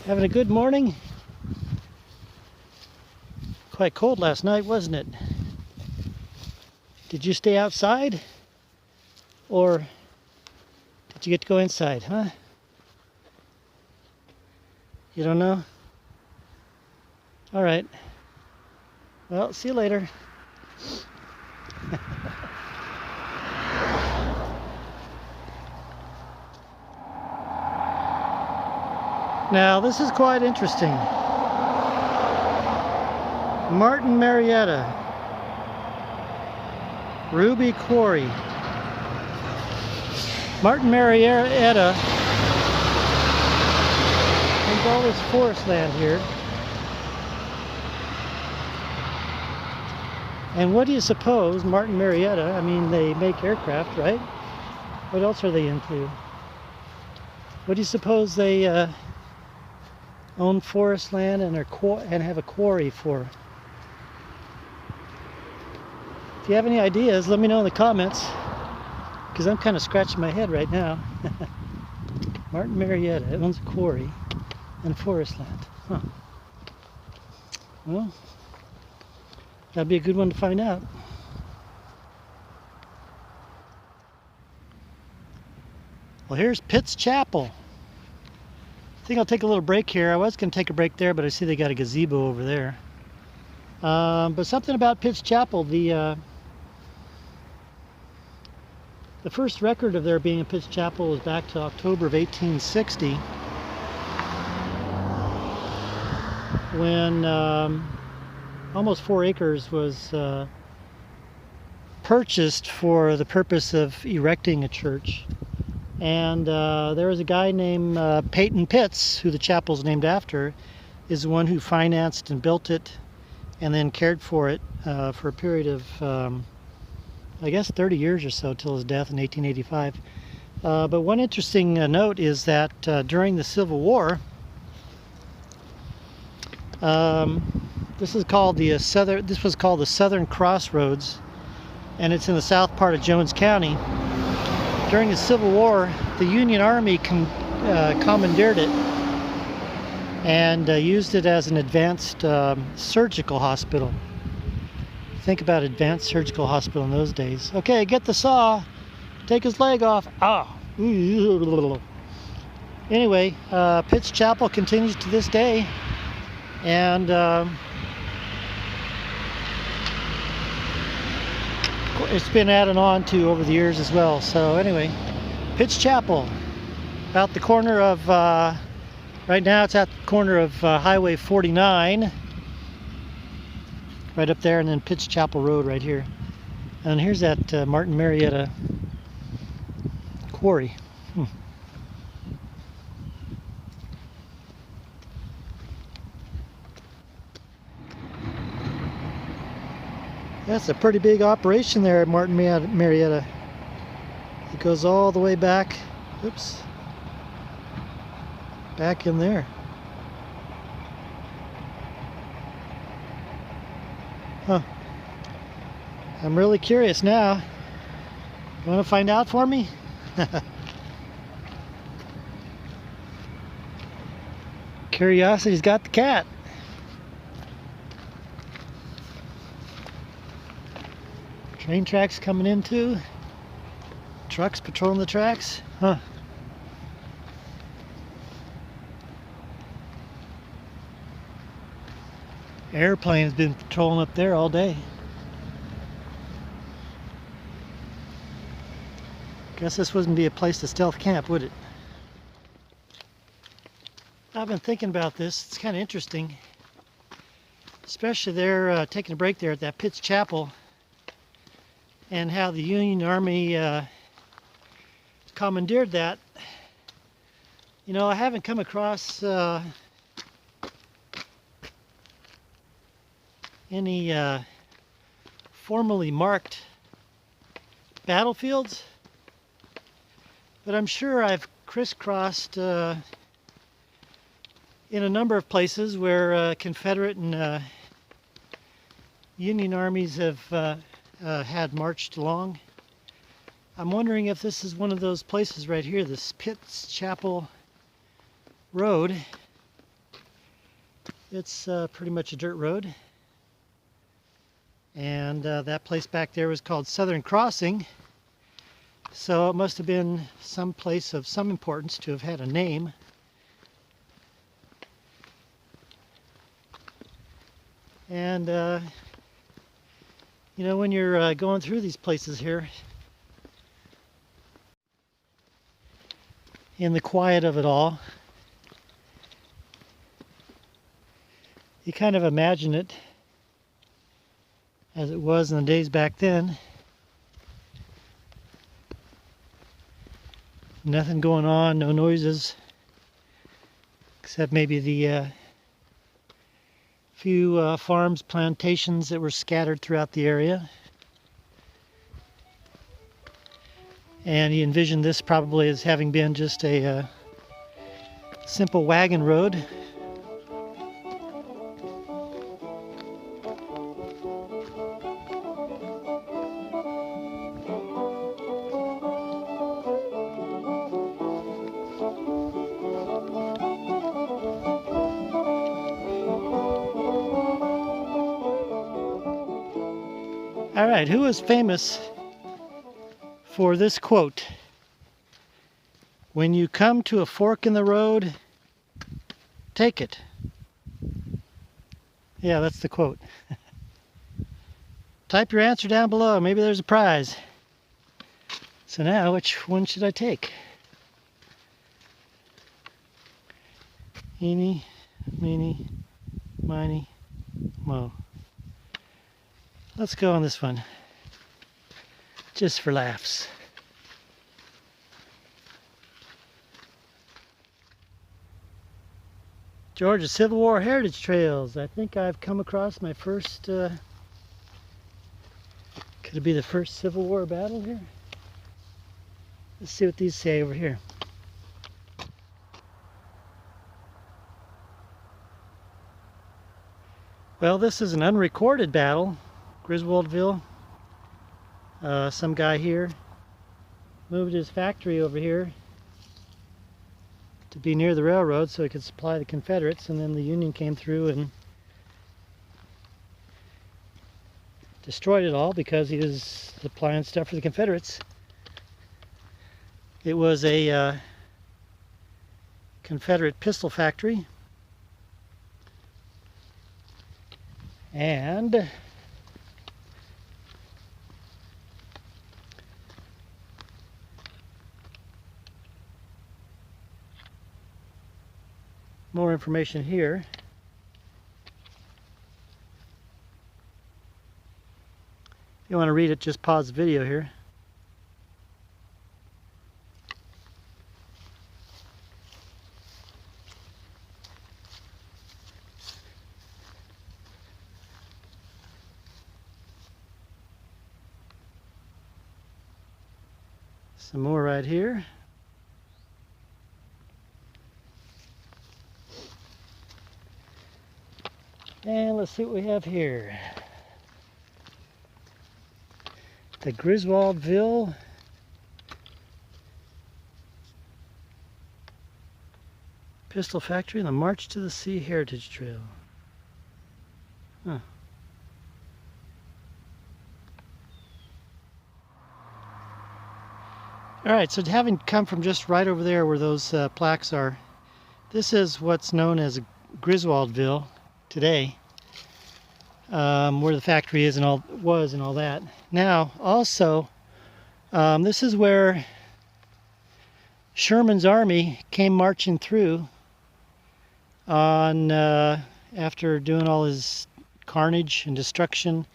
Having a good morning? Quite cold last night, wasn't it? Did you stay outside? Or did you get to go inside, huh? You don't know? All right. Well, see you later. Now, this is quite interesting. Martin Marietta, Ruby Quarry. Martin Marietta owns all this forest land here. And what do you suppose Martin Marietta, I mean, they make aircraft, right? What else are they into? What do you suppose they own forest land and have a quarry for? If you have any ideas, let me know in the comments, because I'm kind of scratching my head right now. Martin Marietta owns a quarry and forest land. Huh. Well, that'd be a good one to find out. Well, here's Pitt's Chapel. I think I'll take a little break here. I was going to take a break there, but I see they got a gazebo over there. But something about Pitt's Chapel, the first record of there being a Pitt's Chapel was back to October of 1860, when almost 4 acres was purchased for the purpose of erecting a church. And there was a guy named Peyton Pitts, who the chapel's named after, is the one who financed and built it and then cared for it for a period of I guess 30 years or so till his death in 1885. But one interesting note is that during the Civil War, this was called the Southern Crossroads, and it's in the south part of Jones County. During the Civil War, the Union Army commandeered it and used it as an advanced surgical hospital. Think about advanced surgical hospital in those days. Okay, get the saw. Take his leg off. Ah. Anyway, Pitt's Chapel continues to this day, and it's been added on to over the years as well. So anyway, Pitt's Chapel, about the corner of right now it's at the corner of Highway 49. Right up there, and then Pitt's Chapel Road right here. And here's that Martin Marietta quarry. That's a pretty big operation there at Martin Marietta. It goes all the way back, oops, back in there. Huh. I'm really curious now. You want to find out for me? Curiosity's got the cat. Train tracks coming in too. Trucks patrolling the tracks. Huh. Airplane's been patrolling up there all day. Guess this wouldn't be a place to stealth camp, would it? I've been thinking about this. It's kind of interesting. Especially they're taking a break there at that Pitt's Chapel, and how the Union Army commandeered that. You know, I haven't come across any formally marked battlefields, but I'm sure I've crisscrossed in a number of places where Confederate and Union armies have had marched along. I'm wondering if this is one of those places right here, this Pitt's Chapel Road. It's pretty much a dirt road. And that place back there was called Southern Crossing. So it must have been some place of some importance to have had a name. And you know, when you're going through these places here, in the quiet of it all, you kind of imagine it as it was in the days back then. Nothing going on, no noises, except maybe the few farms, plantations that were scattered throughout the area. And you envision this probably as having been just a simple wagon road. All right, who is famous for this quote? When you come to a fork in the road, take it. Yeah, that's the quote. Type your answer down below. Maybe there's a prize. So now, which one should I take? Eeny, meeny, miny, mo. Let's go on this one, just for laughs. Georgia Civil War Heritage Trails. I think I've come across my first, could it be the first Civil War battle here? Let's see what these say over here. Well, this is an unrecorded battle. Griswoldville. Some guy here moved his factory over here to be near the railroad so he could supply the Confederates, and then the Union came through and destroyed it all because he was supplying stuff for the Confederates. It was a Confederate pistol factory, and more information here. If you want to read it, just pause the video here. Some more right here. And let's see what we have here. The Griswoldville Pistol Factory and the March to the Sea Heritage Trail. Huh. Alright, so having come from just right over there where those plaques are, this is what's known as Griswoldville today, where the factory is and all was and all that. Now, also, this is where Sherman's army came marching through on after doing all his carnage and destruction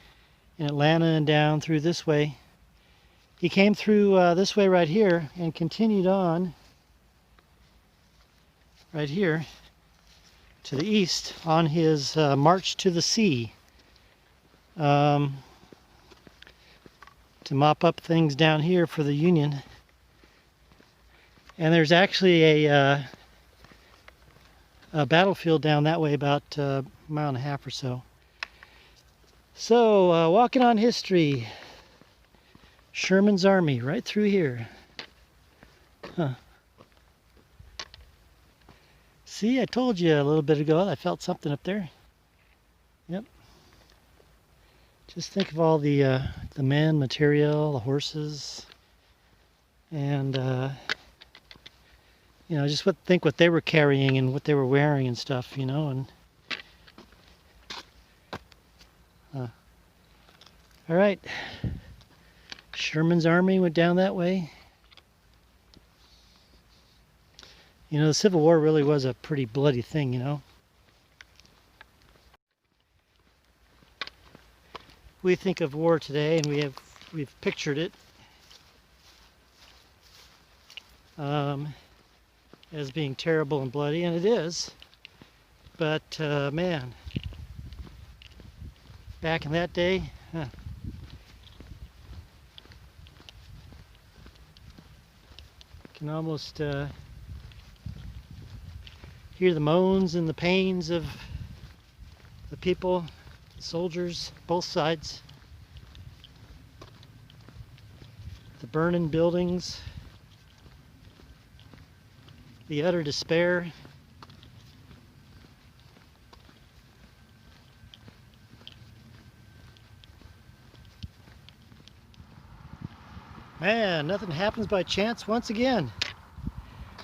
in Atlanta and down through this way. He came through this way right here and continued on right here to the east on his march to the sea, to mop up things down here for the Union. And there's actually a battlefield down that way, about a mile and a half or so. So walking on history, Sherman's army right through here. Huh. See, I told you a little bit ago I felt something up there. Yep. Just think of all the man material, the horses, and just think what they were carrying and what they were wearing and stuff, and all right. Sherman's army went down that way. The Civil War really was a pretty bloody thing. We think of war today, and we've pictured it as being terrible and bloody, and it is. But man, back in that day, can almost hear the moans and the pains of the people, the soldiers, both sides, the burning buildings, the utter despair. Man, nothing happens by chance once again.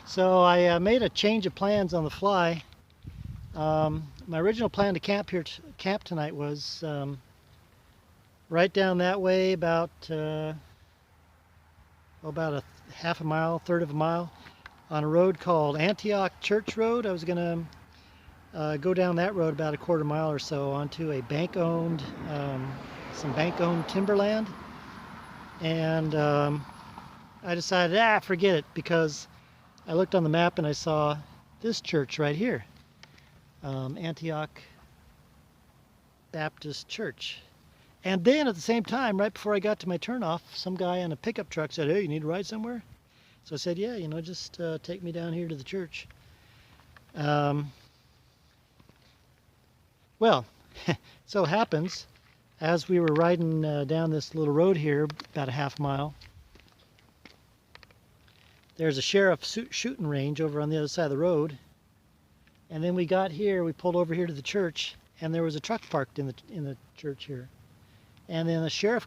So I made a change of plans on the fly. My original plan to camp tonight was right down that way, about a half a mile, third of a mile, on a road called Antioch Church Road. I was going to go down that road about a quarter mile or so onto a some bank-owned timberland. And I decided, forget it, because I looked on the map and I saw this church right here, Antioch Baptist Church. And then at the same time, right before I got to my turnoff, some guy on a pickup truck said, "Hey, you need to ride somewhere?" So I said, "Yeah, just take me down here to the church." Well, so happens, as we were riding down this little road here, about a half mile, there's a sheriff's shooting range over on the other side of the road. And then we got here, we pulled over here to the church, and there was a truck parked in the church here. And then the sheriff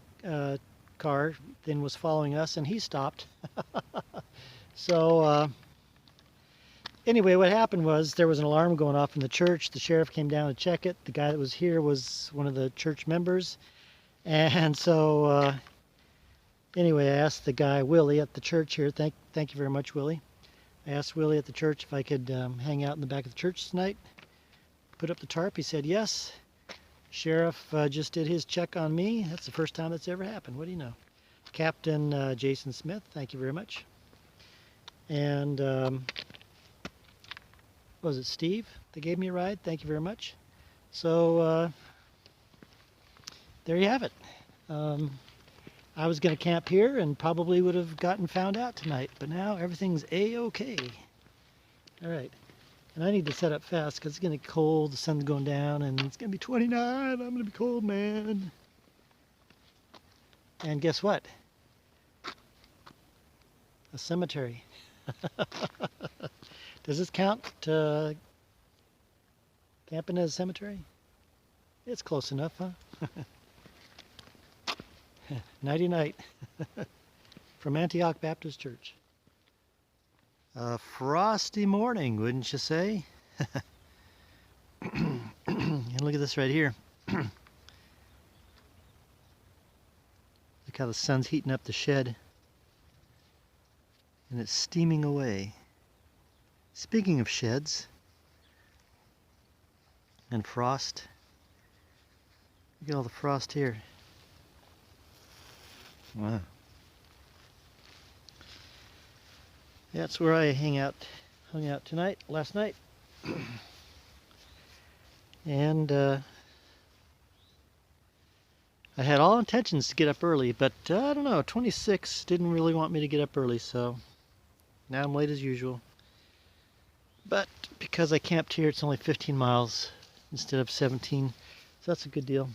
car then was following us, and he stopped. So anyway, what happened was there was an alarm going off in the church. The sheriff came down to check it. The guy that was here was one of the church members. And so anyway, I asked the guy, Willie, at the church here, thank you very much, Willie. I asked Willie at the church if I could hang out in the back of the church tonight, put up the tarp. He said yes. Sheriff just did his check on me. That's the first time that's ever happened. What do you know? Captain Jason Smith, thank you very much. And was it Steve that gave me a ride? Thank you very much. So there you have it. I was going to camp here and probably would have gotten found out tonight, but now everything's A-okay. All right. And I need to set up fast because it's going to get cold, the sun's going down, and it's going to be 29. I'm going to be cold, man. And guess what? A cemetery. Does this count camping as a cemetery? It's close enough, huh? Nighty-night from Antioch Baptist Church. A frosty morning, wouldn't you say? And look at this right here. Look how the sun's heating up the shed. And it's steaming away. Speaking of sheds and frost, look at all the frost here. Wow. That's where I hung out last night. And I had all intentions to get up early, but I don't know, 26 didn't really want me to get up early, so now I'm late as usual. But because I camped here, it's only 15 miles instead of 17, so that's a good deal.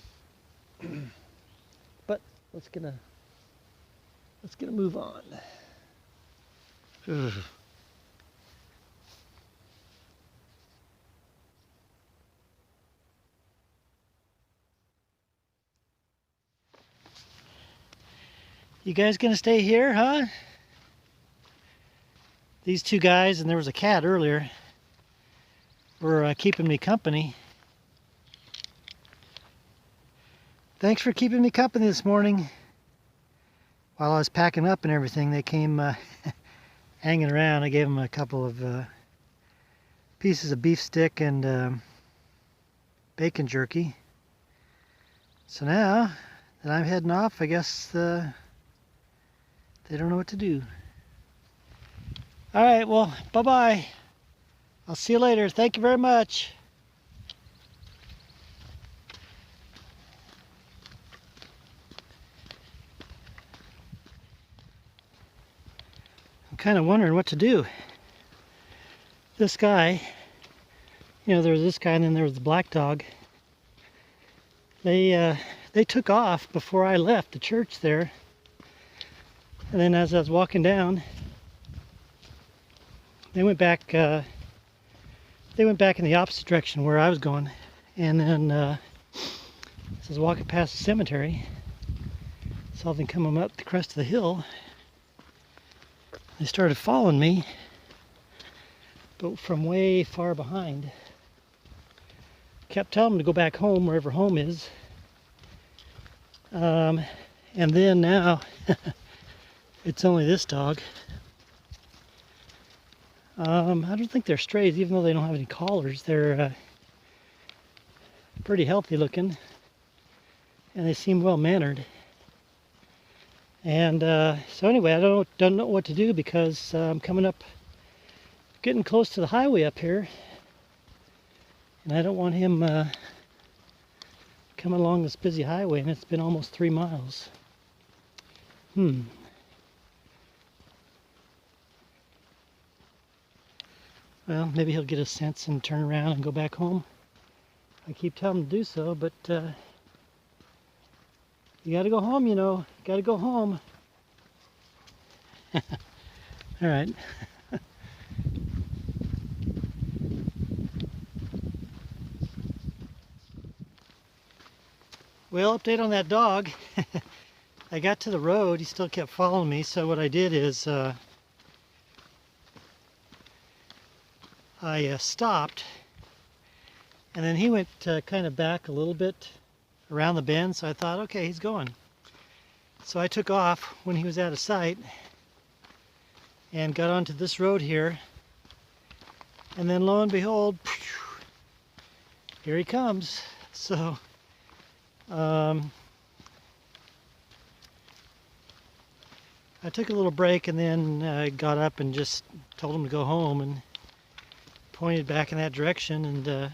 But let's get a move on. Ugh. You guys gonna stay here, huh? These two guys, and there was a cat earlier, were keeping me company. Thanks for keeping me company this morning. While I was packing up and everything, they came hanging around. I gave them a couple of pieces of beef stick and bacon jerky. So now that I'm heading off, I guess they don't know what to do. All right, well, bye-bye. I'll see you later. Thank you very much. I'm kind of wondering what to do. This guy, you know, there was this guy and then there was the black dog. They took off before I left the church there. And then as I was walking down, they went back in the opposite direction where I was going. And then as I was walking past the cemetery, saw them coming up the crest of the hill. They started following me, but from way far behind. Kept telling them to go back home, wherever home is. And then now, it's only this dog. I don't think they're strays, even though they don't have any collars. They're pretty healthy looking, and they seem well mannered. And so anyway, I don't know what to do because I'm getting close to the highway up here, and I don't want him coming along this busy highway, and it's been almost 3 miles. Well, maybe he'll get a sense and turn around and go back home. I keep telling him to do so, but you gotta go home, you know. You gotta go home. All right. Well, update on that dog. I got to the road. He still kept following me, so what I did is I stopped, and then he went kind of back a little bit around the bend, so I thought, okay, he's going. So I took off when he was out of sight and got onto this road here, and then lo and behold, here he comes. So I took a little break and then got up and just told him to go home and pointed back in that direction, and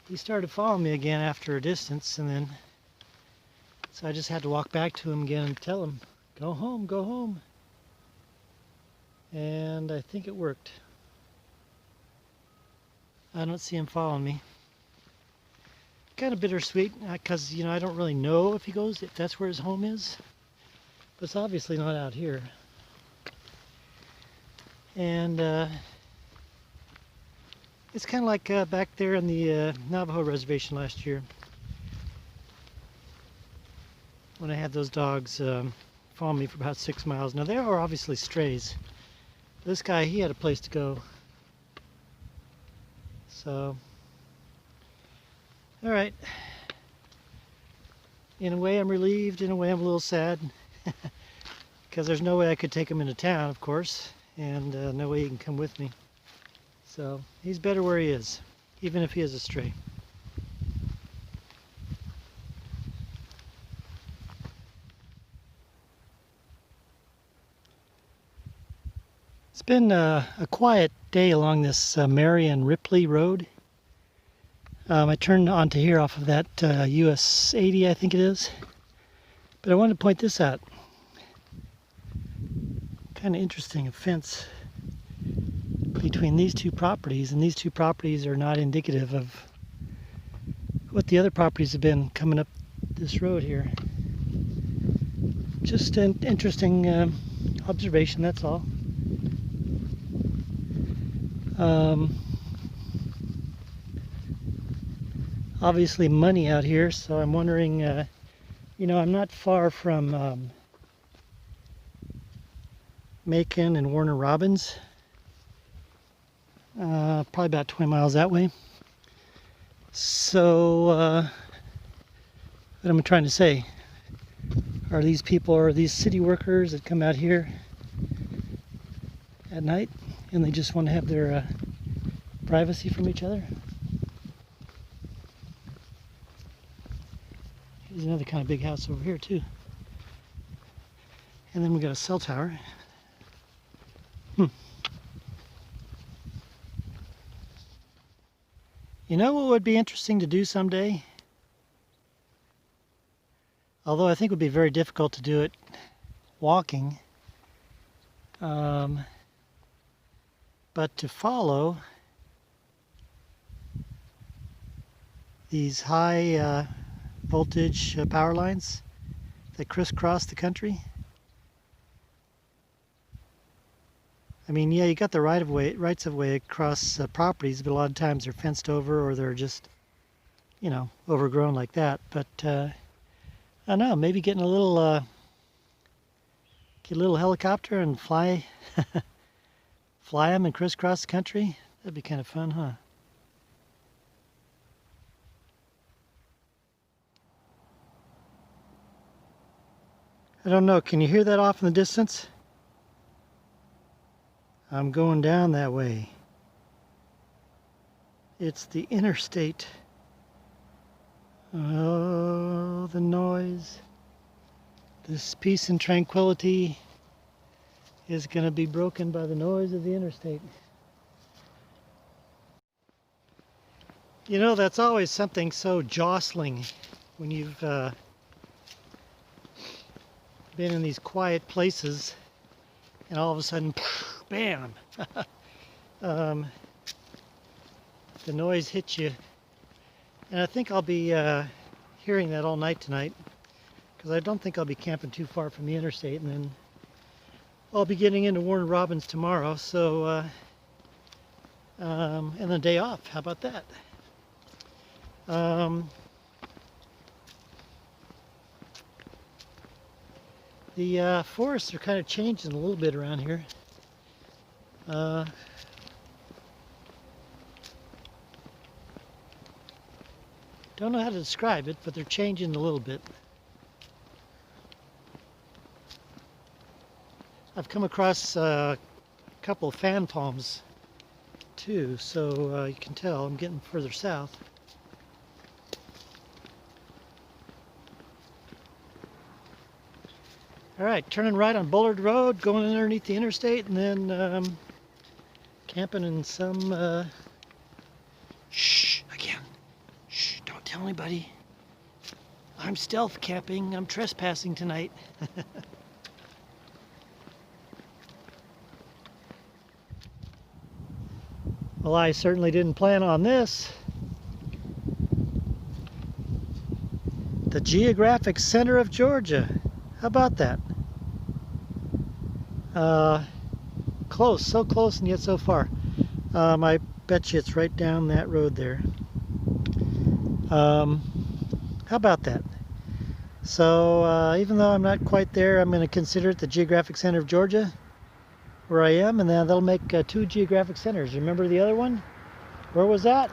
he started following me again after a distance, and then so I just had to walk back to him again and tell him, go home, go home. And I think it worked. I don't see him following me. Kind of bittersweet because, you know, I don't really know if that's where his home is, but it's obviously not out here. And it's kind of like back there in the Navajo reservation last year when I had those dogs follow me for about 6 miles. Now they are obviously strays. This guy, he had a place to go. So, all right. In a way I'm relieved, in a way I'm a little sad because there's no way I could take him into town, of course, and no way he can come with me. So he's better where he is, even if he is a stray. It's been a quiet day along this Marion Ripley Road. I turned onto here off of that US 80, I think it is. But I wanted to point this out. Kind of interesting, a fence between these two properties, and these two properties are not indicative of what the other properties have been coming up this road here. Just an interesting observation, that's all. Obviously money out here, so I'm wondering, you know, I'm not far from Macon and Warner Robins. Probably about 20 miles that way. So, what am I trying to say? Are these city workers that come out here at night and they just want to have their privacy from each other? Here's another kind of big house over here too. And then we got a cell tower. You know what would be interesting to do someday? Although I think it would be very difficult to do it walking. But to follow these high voltage power lines that crisscross the country. I mean, yeah, you got the rights of way across properties, but a lot of times they're fenced over or they're just, you know, overgrown like that. But I don't know, maybe get a little helicopter and fly them and crisscross the country. That'd be kind of fun, huh? I don't know. Can you hear that off in the distance? I'm going down that way. It's the interstate. Oh, the noise. This peace and tranquility is going to be broken by the noise of the interstate. You know, that's always something so jostling when you've been in these quiet places and all of a sudden, bam! The noise hits you. And I think I'll be hearing that all night tonight, because I don't think I'll be camping too far from the interstate, and then I'll be getting into Warner Robins tomorrow, so and the day off. How about that? The forests are kind of changing a little bit around here. Don't know how to describe it, but they're changing a little bit. I've come across a couple of fan palms too, so you can tell I'm getting further south. All right, turning right on Bullard Road, going underneath the interstate, and then camping in some shh, again. Shh, don't tell anybody. I'm stealth camping. I'm trespassing tonight. Well, I certainly didn't plan on this. The geographic center of Georgia. How about that? Close, so close and yet so far. I bet you it's right down that road there. How about that? So even though I'm not quite there, I'm going to consider it the geographic center of Georgia, where I am, and then that'll make 2 geographic centers. Remember the other one? Where was that?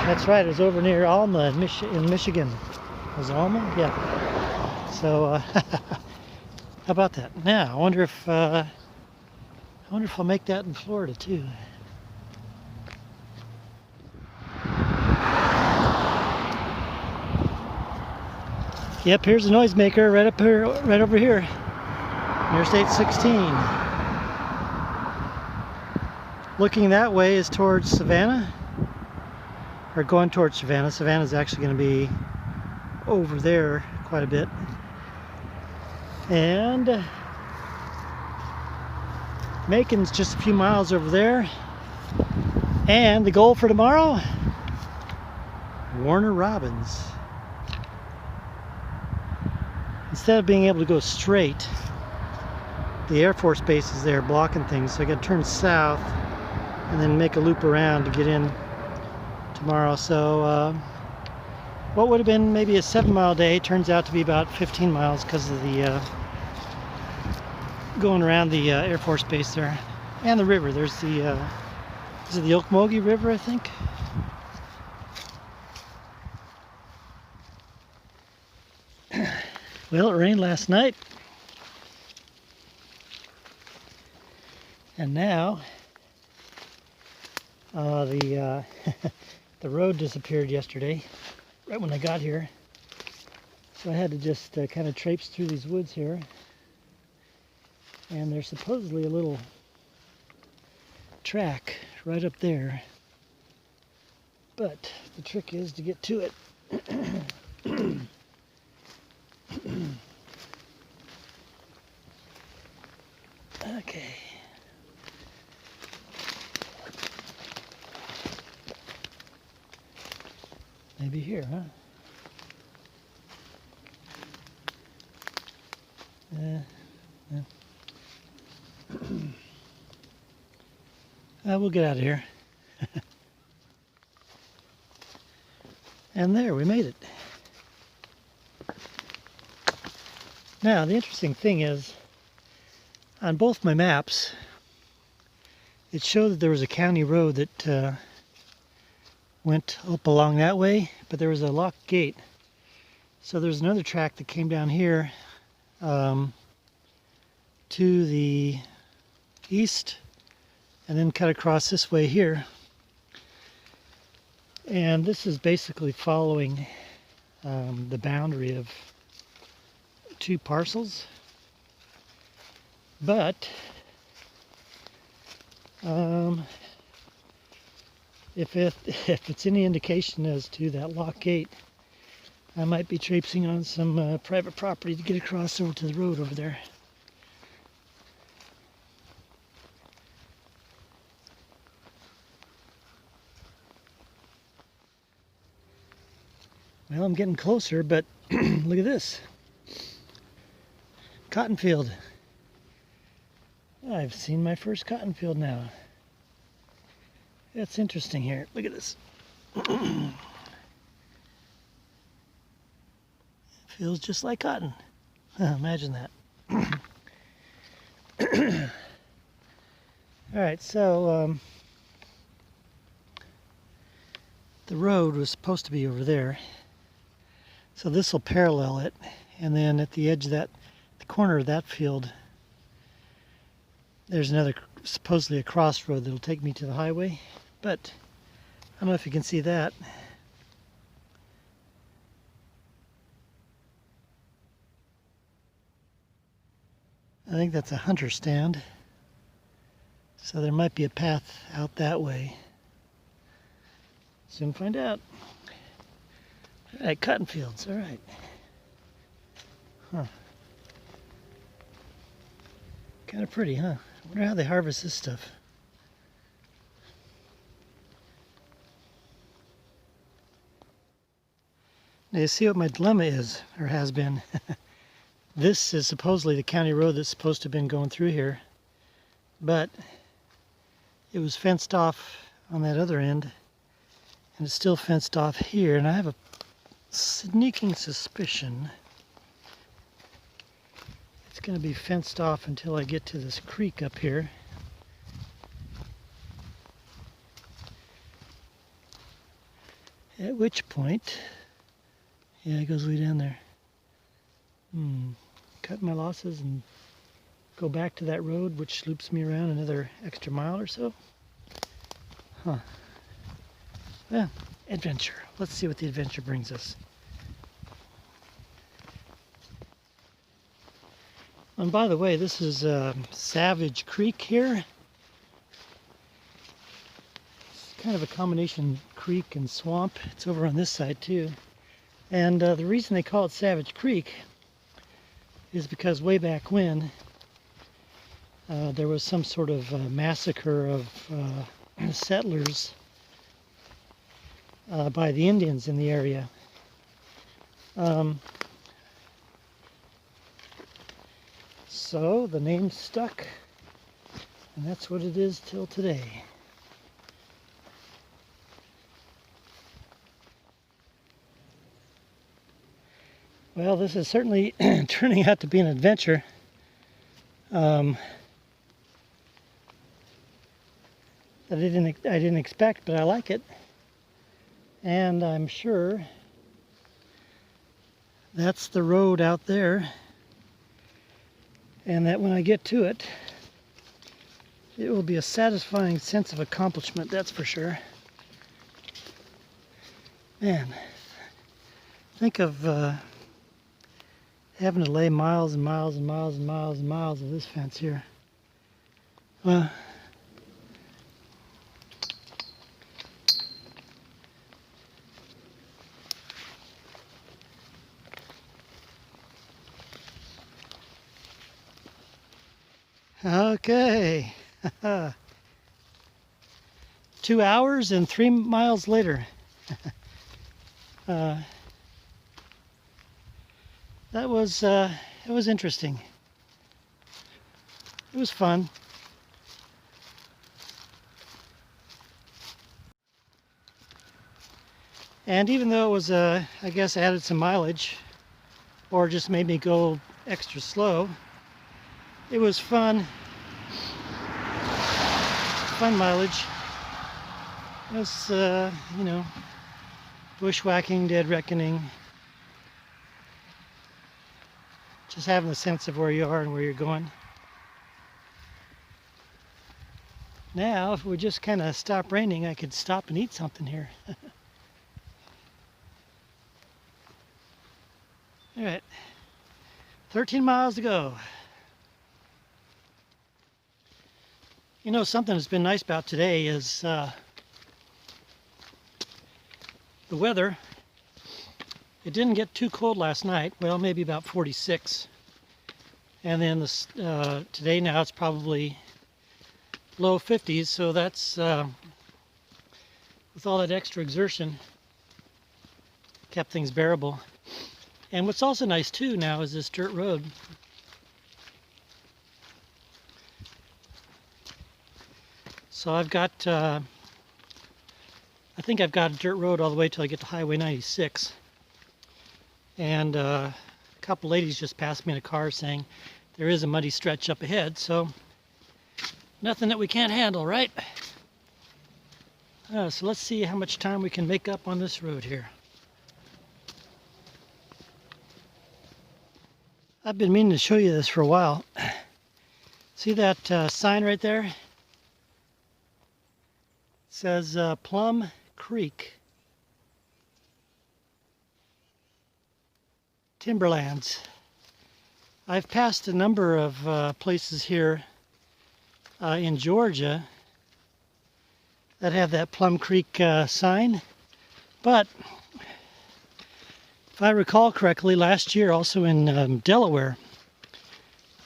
That's right, it was over near Alma in Michigan. Was it Alma? Yeah. So how about that? Now I wonder if I'll make that in Florida too. Yep, here's the noisemaker right up here, right over here. Interstate 16. Looking that way is towards Savannah, or going towards Savannah. Savannah's actually going to be over there quite a bit. And Macon's just a few miles over there. And the goal for tomorrow, Warner Robins. Instead of being able to go straight, the Air Force Base is there blocking things, so I got to turn south and then make a loop around to get in tomorrow. So what would have been maybe a 7-mile day turns out to be about 15 miles because of the going around the Air Force Base there, and the river. There's the, is it the Okmulgee River, I think? Well, it rained last night, and now the the road disappeared yesterday, right when I got here. So I had to just kind of traipse through these woods here. And there's supposedly a little track right up there. But the trick is to get to it. Okay. Maybe here, huh? We'll get out of here. And there, we made it. Now, the interesting thing is, on both my maps, it showed that there was a county road that went up along that way, but there was a locked gate. So there's another track that came down here to the east and then cut across this way here. And this is basically following the boundary of two parcels. But if it's any indication as to that lock gate, I might be traipsing on some private property to get across over to the road over there. Well, I'm getting closer, but look at this. Cotton field. I've seen my first cotton field now. That's interesting here. Look at this. Feels just like cotton. Imagine that. Alright, so the road was supposed to be over there. So this will parallel it, and then at the edge of that, the corner of that field, there's another, supposedly a crossroad that'll take me to the highway. But I don't know if you can see that. I think that's a hunter stand. So there might be a path out that way. Soon find out. All right, cotton fields, all right. Huh. Kind of pretty, huh? I wonder how they harvest this stuff. Now you see what my dilemma is, or has been. This is supposedly the county road that's supposed to have been going through here, but it was fenced off on that other end, and it's still fenced off here, and I have a sneaking suspicion it's going to be fenced off until I get to this creek up here. At which point, yeah, it goes way down there. Cut my losses and go back to that road, which loops me around another extra mile or so. Huh. Well, adventure. Let's see what the adventure brings us. And by the way, this is Savage Creek here. It's kind of a combination creek and swamp. It's over on this side too. And the reason they call it Savage Creek is because way back when there was some sort of massacre of settlers by the Indians in the area. So the name stuck, and that's what it is till today. Well, this is certainly turning out to be an adventure. that I didn't expect, but I like it. And I'm sure that's the road out there, and that when I get to it, it will be a satisfying sense of accomplishment, that's for sure. Man, think of having to lay miles and miles and miles and miles and miles of this fence here. Okay. 2 hours and 3 miles later. That was it was interesting. It was fun. And even though it was I guess added some mileage, or just made me go extra slow, it was fun. Fun mileage. It was, you know, bushwhacking, dead reckoning. Just having a sense of where you are and where you're going. Now, if it would just kind of stop raining, I could stop and eat something here. All right, 13 miles to go. You know, something that's been nice about today is the weather. It didn't get too cold last night. Well, maybe about 46. And then this, today now it's probably low 50s. So that's, with all that extra exertion, kept things bearable. And what's also nice too now is this dirt road. So I've got, I think I've got a dirt road all the way till I get to Highway 96. And a couple ladies just passed me in a car saying there is a muddy stretch up ahead, so nothing that we can't handle, right? So let's see how much time we can make up on this road here. I've been meaning to show you this for a while. See that sign right there? It says Plum Creek Timberlands. I've passed a number of places here in Georgia that have that Plum Creek sign, but if I recall correctly, last year also in Delaware,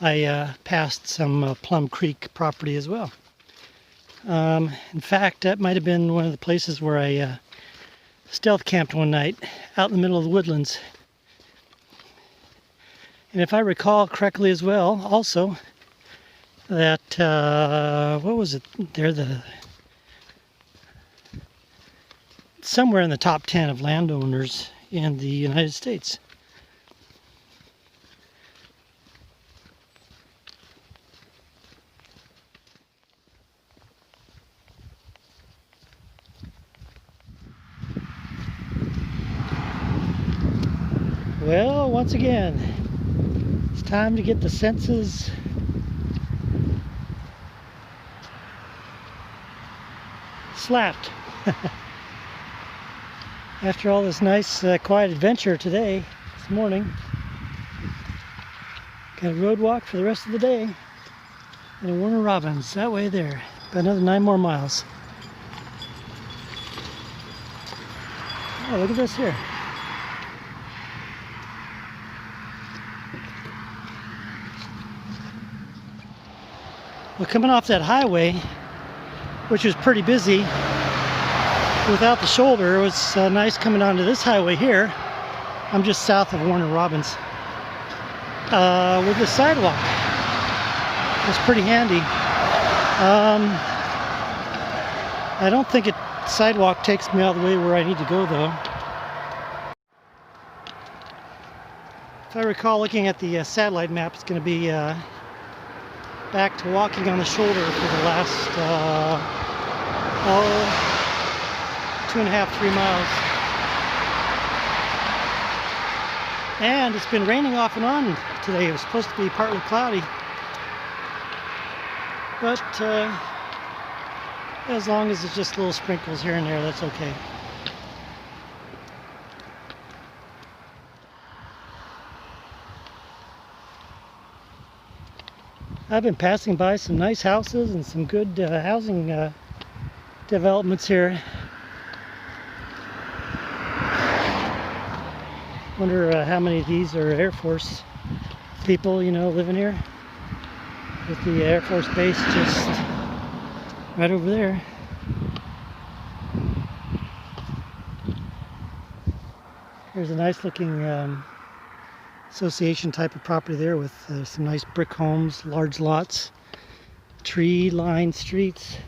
I passed some Plum Creek property as well. In fact, that might have been one of the places where I stealth camped one night out in the middle of the woodlands. And if I recall correctly as well, also, that, what was it there, somewhere in the top 10 of landowners in the United States. Well, once again, it's time to get the senses slapped. After all this nice, quiet adventure today, this morning, got a road walk for the rest of the day. And Warner Robins, that way there. Got another 9 more miles. Oh, look at this here. Well, coming off that highway, which was pretty busy, without the shoulder, it was nice coming onto this highway here. I'm just south of Warner Robins. With the sidewalk. It's pretty handy. I don't think sidewalk takes me all the way where I need to go though. If I recall looking at the satellite map, it's going to be back to walking on the shoulder for the last 2.5, 3 miles. And it's been raining off and on today. It was supposed to be partly cloudy, but as long as it's just little sprinkles here and there, that's okay. I've been passing by some nice houses and some good housing developments here. Wonder how many of these are Air Force people, you know, living here, with the Air Force base just right over there. There's a nice looking association type of property there with some nice brick homes, large lots, tree-lined streets.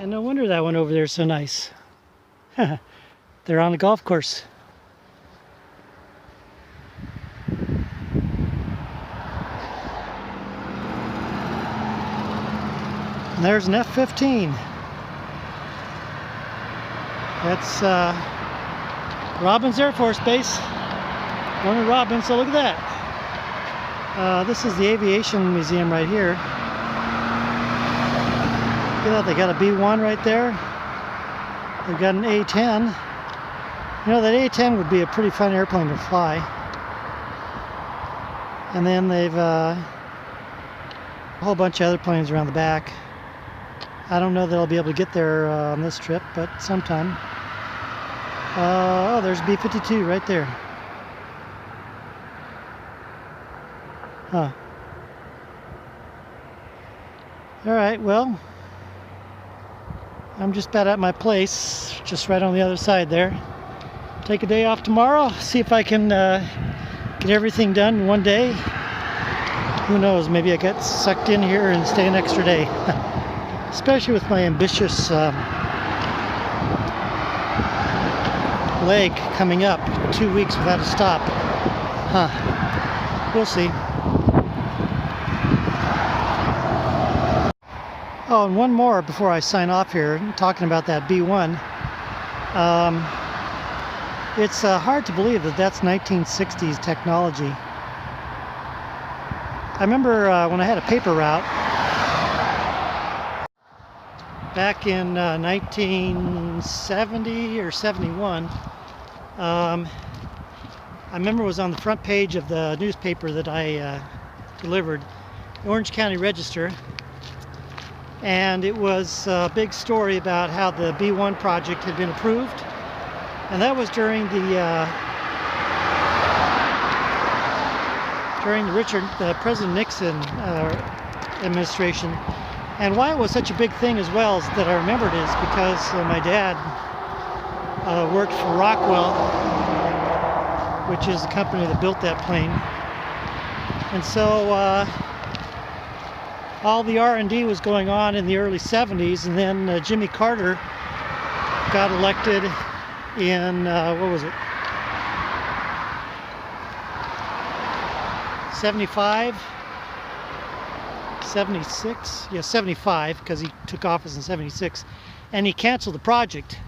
And no wonder that one over there is so nice. They're on the golf course. And there's an F-15. That's Robins Air Force Base. Warner Robins, so look at that. This is the Aviation Museum right here. Look at that, they got a B-1 right there. They've got an A-10. You know, that A-10 would be a pretty fun airplane to fly. And then they've a whole bunch of other planes around the back. I don't know that I'll be able to get there on this trip, but sometime. Oh, there's B-52 right there. Huh. All right, well, I'm just about at my place, just right on the other side there. Take a day off tomorrow, see if I can get everything done in one day. Who knows, maybe I get sucked in here and stay an extra day. Especially with my ambitious leg coming up, 2 weeks without a stop. We'll see. Oh, and one more before I sign off here, talking about that B-1. It's hard to believe that that's 1960s technology. I remember when I had a paper route back in 1970 or 71. I remember it was on the front page of the newspaper that I delivered, the Orange County Register. And it was a big story about how the B-1 project had been approved. And that was during the President Nixon administration. And why it was such a big thing as well is that I remembered is because my dad worked for Rockwell, which is the company that built that plane. And so all the R&D was going on in the early 70s, and then Jimmy Carter got elected in, what was it? 75? 76? Yeah, 75, because he took office in 76, and he canceled the project.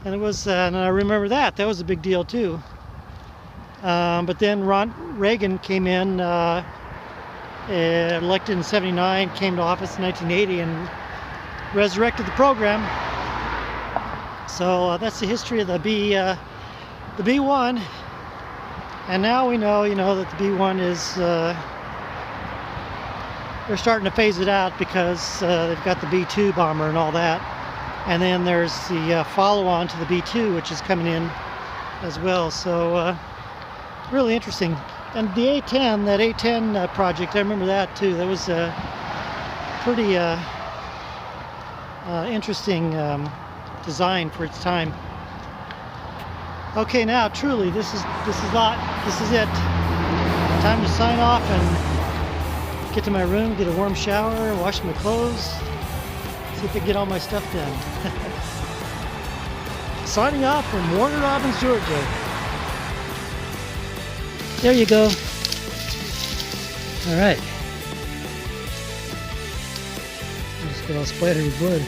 And it was, and I remember that was a big deal too. But then Reagan came in, elected in 79, came to office in 1980, and resurrected the program. So that's the history of the B-1. And now we know, that the B-1 is. They're starting to phase it out because they've got the B-2 bomber and all that. And then there's the follow-on to the B-2, which is coming in as well. So really interesting. And the A-10, that A-10 project, I remember that too. That was a pretty interesting design for its time. Okay, now truly, this is it. Time to sign off and get to my room, get a warm shower, wash my clothes, see if I can get all my stuff done. signing off from Warner Robins, Georgia. There you go. All right. Just got all splattered with blood.